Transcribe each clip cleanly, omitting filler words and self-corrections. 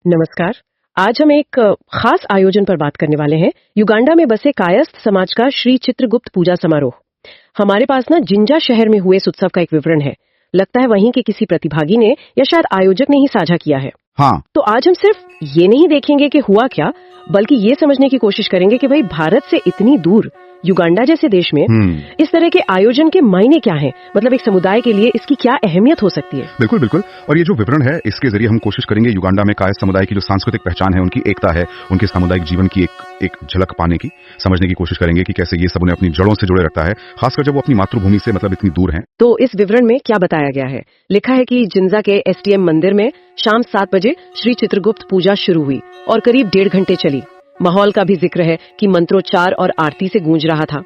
नमस्कार। आज हम एक खास आयोजन पर बात करने वाले हैं। युगांडा में बसे कायस्थ समाज का श्री चित्रगुप्त पूजा समारोह। हमारे पास ना जिंजा शहर में हुए इस उत्सव का एक विवरण है। लगता है वहीं के किसी प्रतिभागी ने या शायद आयोजक ने ही साझा किया है। हाँ। तो आज हम सिर्फ ये नहीं देखेंगे कि हुआ क्या, बल्कि ये समझने की कोशिश करेंगे कि भाई भारत से इतनी दूर युगांडा जैसे देश में इस तरह के आयोजन के मायने क्या हैं? मतलब एक समुदाय के लिए इसकी क्या अहमियत हो सकती है? बिल्कुल बिल्कुल। और ये जो विवरण है इसके जरिए हम कोशिश करेंगे युगांडा में कायस्थ समुदाय की जो सांस्कृतिक पहचान है, उनकी एकता है, उनके सामुदायिक जीवन की एक झलक पाने की, समझने की कोशिश करेंगे कि कैसे ये सब उन्हें अपनी जड़ों से जुड़े रखता है, खासकर जब वो अपनी मातृभूमि से मतलब इतनी दूर है। तो इस विवरण में क्या बताया गया है? लिखा है कि जिंजा के एसटीएम मंदिर में शाम 7 बजे श्री चित्रगुप्त पूजा शुरू हुई और करीब 1.5 घंटे चली। माहौल का भी जिक्र है कि मंत्रोच्चार और आरती से गूंज रहा था।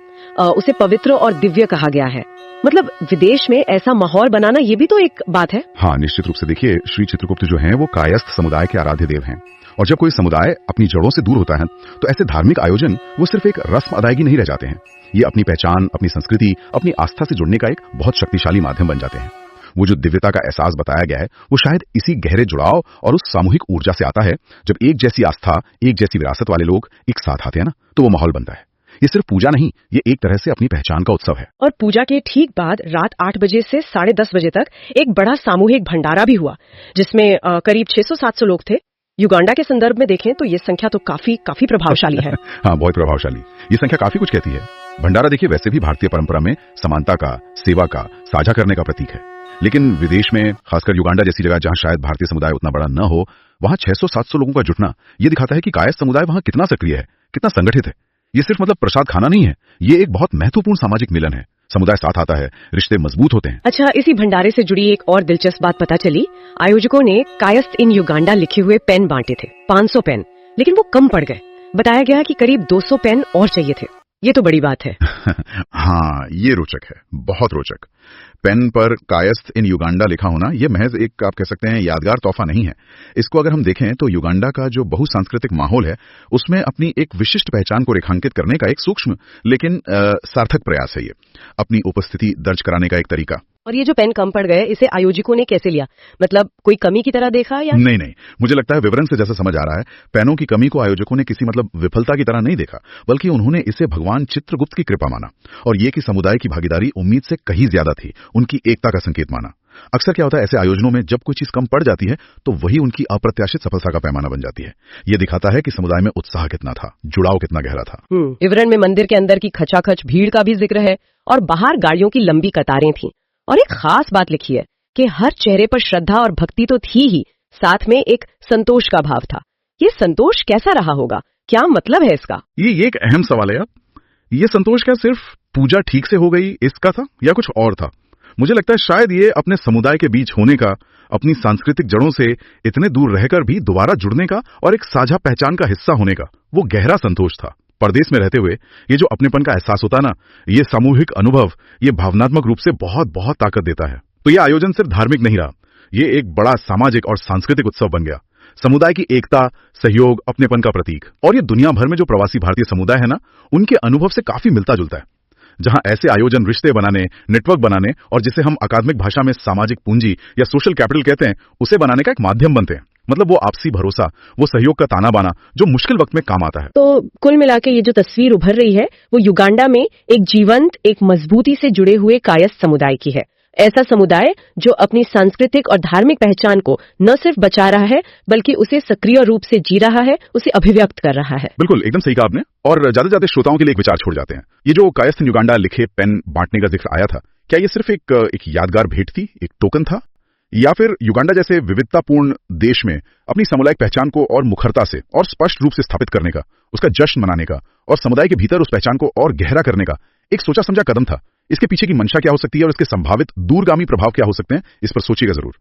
उसे पवित्र और दिव्य कहा गया है। मतलब विदेश में ऐसा माहौल बनाना ये भी तो एक बात है। हाँ, निश्चित रूप से। देखिए, श्री चित्रगुप्त जो हैं वो कायस्थ समुदाय के आराध्य देव हैं, और जब कोई समुदाय अपनी जड़ों से दूर होता है तो ऐसे धार्मिक आयोजन वो सिर्फ एक रस्म अदायगी नहीं रह जाते हैं। ये अपनी पहचान, अपनी संस्कृति, अपनी आस्था से जुड़ने का एक बहुत शक्तिशाली माध्यम बन जाते हैं। वो जो दिव्यता का एहसास बताया गया है वो शायद इसी गहरे जुड़ाव और उस सामूहिक ऊर्जा से आता है। जब एक जैसी आस्था, एक जैसी विरासत वाले लोग एक साथ आते हैं ना, तो वो माहौल बनता है। ये सिर्फ पूजा नहीं, ये एक तरह से अपनी पहचान का उत्सव है। और पूजा के ठीक बाद रात 8 बजे से 10:30 बजे तक एक बड़ा सामूहिक भंडारा भी हुआ, जिसमें करीब 600-700 लोग थे। युगांडा के संदर्भ में देखें तो ये संख्या तो काफी प्रभावशाली है। हाँ, बहुत प्रभावशाली। ये संख्या काफी कुछ कहती है। भंडारा देखिए वैसे भी भारतीय परंपरा में समानता का, सेवा का, साझा करने का प्रतीक है। लेकिन विदेश में, खासकर युगांडा जैसी जगह जहां शायद भारतीय समुदाय उतना बड़ा न हो, वहां 600-700 लोगों का जुटना ये दिखाता है कि कायस्थ समुदाय वहां कितना सक्रिय है, कितना संगठित है। ये सिर्फ मतलब प्रसाद खाना नहीं है, ये एक बहुत महत्वपूर्ण सामाजिक मिलन है। समुदाय साथ आता है, रिश्ते मजबूत होते हैं। अच्छा, इसी भंडारे से जुड़ी एक और दिलचस्प बात पता चली। आयोजकों ने कायस्थ इन युगांडा लिखे हुए पेन बांटे थे, 500 पेन, लेकिन वो कम पड़ गए। बताया गया कि करीब 200 पेन और चाहिए थे। ये तो बड़ी बात है। हाँ, ये रोचक है, बहुत रोचक। पेन पर कायस्थ इन युगांडा लिखा होना ये महज एक, आप कह सकते हैं, यादगार तोहफा नहीं है। इसको अगर हम देखें तो युगांडा का जो बहुसांस्कृतिक माहौल है उसमें अपनी एक विशिष्ट पहचान को रेखांकित करने का एक सूक्ष्म लेकिन सार्थक प्रयास है। ये अपनी उपस्थिति दर्ज कराने का एक तरीका। और ये जो पेन कम पड़ गए, इसे आयोजकों ने कैसे लिया? मतलब कोई कमी की तरह देखा या? नहीं, मुझे लगता है विवरण से जैसा समझ आ रहा है, पेनों की कमी को आयोजकों ने किसी मतलब विफलता की तरह नहीं देखा, बल्कि उन्होंने इसे भगवान चित्रगुप्त की कृपा माना, और ये कि समुदाय की भागीदारी उम्मीद से कहीं ज्यादा थी, उनकी एकता का संकेत माना। अक्सर क्या होता है ऐसे आयोजनों में, जब कोई चीज कम पड़ जाती है तो वही उनकी अप्रत्याशित सफलता का पैमाना बन जाती है। ये दिखाता है कि समुदाय में उत्साह कितना था, जुड़ाव कितना गहरा था। विवरण में मंदिर के अंदर की खचाखच भीड़ का भी जिक्र है और बाहर गाड़ियों की लंबी कतारें थीं। और एक खास बात लिखी है कि हर चेहरे पर श्रद्धा और भक्ति तो थी ही, साथ में एक संतोष का भाव था। ये संतोष कैसा रहा होगा? क्या मतलब है इसका? ये एक अहम सवाल है। ये संतोष क्या सिर्फ पूजा ठीक से हो गई इसका था, या कुछ और था? मुझे लगता है शायद ये अपने समुदाय के बीच होने का, अपनी सांस्कृतिक जड़ों से इतने दूर रहकर भी दोबारा जुड़ने का और एक साझा पहचान का हिस्सा होने का वो गहरा संतोष था। परदेश में रहते हुए ये जो अपनेपन का एहसास होता ना, ये सामूहिक अनुभव, ये भावनात्मक रूप से बहुत ताकत देता है। तो ये आयोजन सिर्फ धार्मिक नहीं रहा, ये एक बड़ा सामाजिक और सांस्कृतिक उत्सव बन गया, समुदाय की एकता, सहयोग, अपनेपन का प्रतीक। और ये दुनिया भर में जो प्रवासी भारतीय समुदाय है ना, उनके अनुभव से काफी मिलता जुलता है, जहां ऐसे आयोजन रिश्ते बनाने, नेटवर्क बनाने और जिसे हम अकादमिक भाषा में सामाजिक पूंजी या सोशल कैपिटल कहते हैं, उसे बनाने का एक माध्यम बनते हैं। मतलब वो आपसी भरोसा, वो सहयोग का ताना बाना जो मुश्किल वक्त में काम आता है। तो कुल मिला के ये जो तस्वीर उभर रही है वो युगांडा में एक जीवंत, एक मजबूती से जुड़े हुए कायस्थ समुदाय की है। ऐसा समुदाय जो अपनी सांस्कृतिक और धार्मिक पहचान को न सिर्फ बचा रहा है, बल्कि उसे सक्रिय रूप से जी रहा है, उसे अभिव्यक्त कर रहा है। बिल्कुल, एकदम सही कहा आपने। और ज्यादा श्रोताओं के लिए एक विचार छोड़ जाते हैं। ये जो कायस्थ युगांडा लिखे पेन बांटने का जिक्र आया था, क्या ये सिर्फ एक यादगार भेंट थी, एक टोकन था, या फिर युगांडा जैसे विविधतापूर्ण देश में अपनी सामुदायिक पहचान को और मुखरता से और स्पष्ट रूप से स्थापित करने का, उसका जश्न मनाने का और समुदाय के भीतर उस पहचान को और गहरा करने का एक सोचा समझा कदम था? इसके पीछे की मंशा क्या हो सकती है और इसके संभावित दूरगामी प्रभाव क्या हो सकते हैं, इस पर सोचिएगा जरूर।